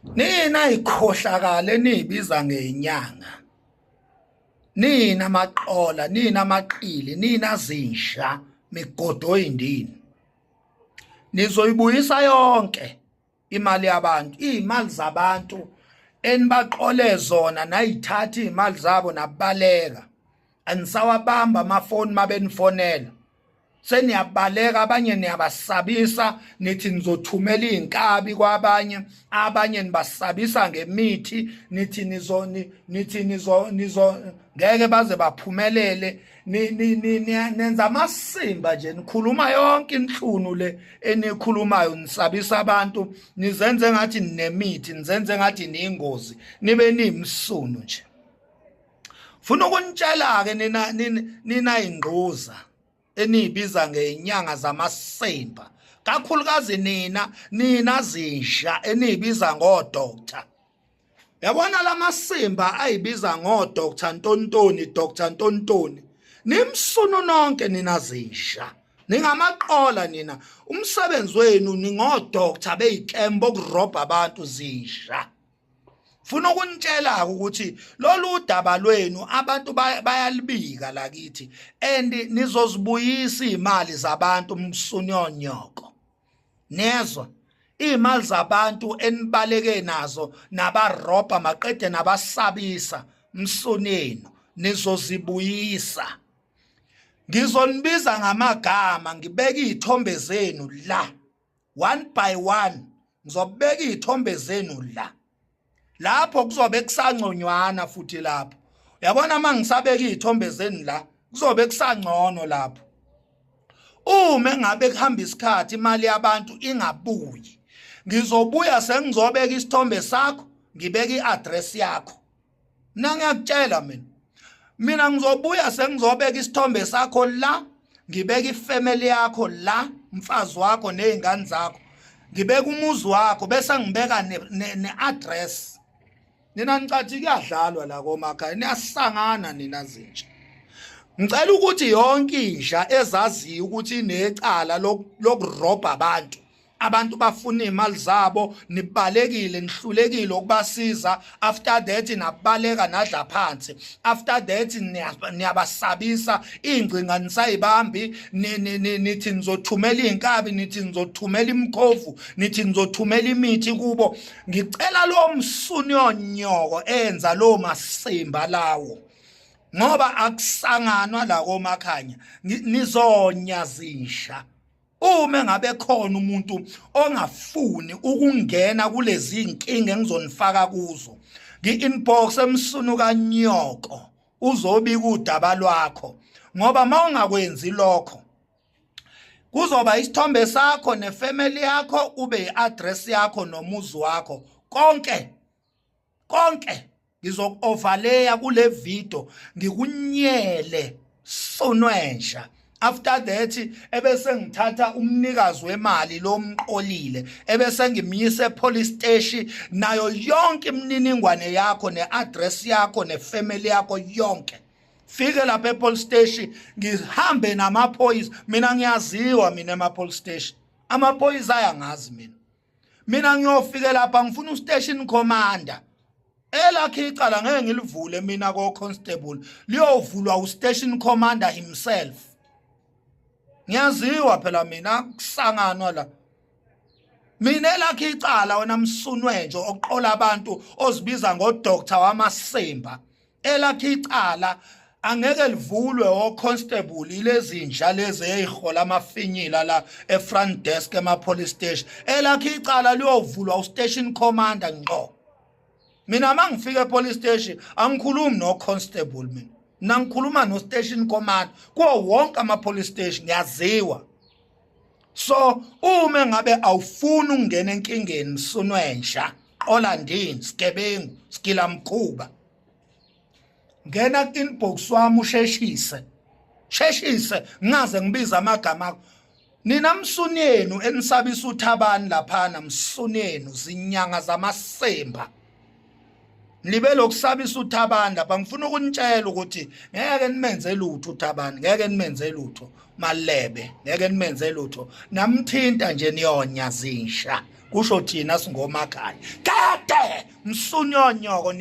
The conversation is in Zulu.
Nina ikhohlakala enibiza ngenyanga. Nina maqola, nina maqili, nina zinsha migodo oyindini. Nizoyibuyisa yonke imali yabantu, imali zabantu enibaqole zona nayithatha imali zabo nabaleka. Anisawabamba amafoni mabenifonela. Seniyabaleka abanye niyabasabisa nithi nizothumela inkabi kwabanye abanye nibasabisa ngemithi nithi nizo ngeke baze baphumelele nenza amasimba nje nikhuluma yonke inhlunu le enikhulumayo nisabisa abantu nizenze ngathi ninemithi nizenze ngathi ningozi nibe nimsunu nje. Funa ukunitshela ke nina ingquza enibiza ngenyanga zamasemba kakhulukazi nina zinsha enibiza ngodoctor. Yabona lamasemba ayibiza ngodoctor Ntontoni, Dr Ntontoni. Nimsunu nonke nina zinsha. Ningamaqola nina. Umsebenzi wenu ningodoctor beyikembo okurobha abantu zinsha. Funa ukunitshela ukuthi lolu udaba lwenu abantu bayalibika lakithi and nizozibuyisa imali zabantu msunyonyoko. Nezwa imali zabantu enibaleke nazo nabarobha maqede nabasabisa msunenu nizozibuyisa. Ngizonibiza ngamagama ngibeke izithombe zenu la one by one ngizobeka izithombe zenu la. Lapho kuzobe kusangconywana futhi lapho. Uyabona mangisabeka izithombe zeni la kuzobe kusangcono lapho. Uma ngabe kuhamba isikhathi imali yabantu ingabuyi. Ngizobuya sengizobeka isithombe sakho, ngibeka iaddress yakho. Ngiyakutshela mina ngizobuya sengizobeka isithombe sakho la, ngibeka ifamily yakho la, umfazi wakho nezingane zakho. Ngibeka umuzi wakho bese ngibeka neaddress. Nina nicathi kuyadlalwa la komakhaya niyasangana nina zintsha. Ngicela ukuthi yonke insha ezaziyo ukuthi inecala lokurobha abantu bafuna imali zabo nibalekile nihlulekile ukubasiza. After that nabaleka nadla phansi. After that niyabasabisa ingcinga nisayibambi nithi nizothumela inkabi nithi nizothumela imkhovu nithi nizothumela imithi kubo. Ngicela lo msunyonyoko enza lo masimba lawo ngoba akusanganwa la komakhanya nizonya zinsha. Uma ngabe khona umuntu ongafuni ukungena kulezi inkinga engizonifaka kuzo, ngi-inbox emsunu kanyoko uzobika udaba lwakho ngoba mawungakwenzi lokho kuzoba isithombe sakho nefamily yakho ube iaddress yakho nomuzi wakho konke ngizokuoverlaya kule video ngikunyele sonwensha. After that ebese ngithatha umnikazi wemali lo mqolile ebese ngimyise police station nayo yonke imininingwane yakho neaddress yakho nefamily yakho yonke. Fike lapha epolice station ngihambe namaphoyisa. Mina ngiyaziwa mina emapolice station. Amaphoyisa ayangazi mina ngiyofika lapha ngifuna ustation commander. Elakhe icala ngeke ngilivule mina ko constable liyovulwa ustation commander himself. Ngiyaziwa phela mina kusanganwa la. Mina elakhe icala wena msunwenjo oqola abantu ozibiza ngodoctor wamasemba. Elakhe icala angeke livulwe o constable ilezi nsha lezi ezihola amafinyila la efront desk ema police station. Elakhe icala liyovulwa ustation commander ngqo. Mina mangifika epolice station angikhulumi no constable mina ngikhuluma no station command kuwo wonke ama police station yaziwa. So uma ngabe awufuni ukungena enkingeni msunwensha qolandini sigebengu skila mkhuba ngena ku-inbox wami usheshise ngaze ngibiza amagama akho. Nina msunyenu enisabisa uThabani laphana msunyenu zinyanga zamasemba libe lokusabisa uThabani lapha. Ngifuna ukunitshela ukuthi ngeke nimenze lutho uThabani, ngeke nimenze lutho Malebe, ngeke nimenze lutho. Namthinta nje niyonya zinsha kusho thina singomakhaya kade msunyonyoko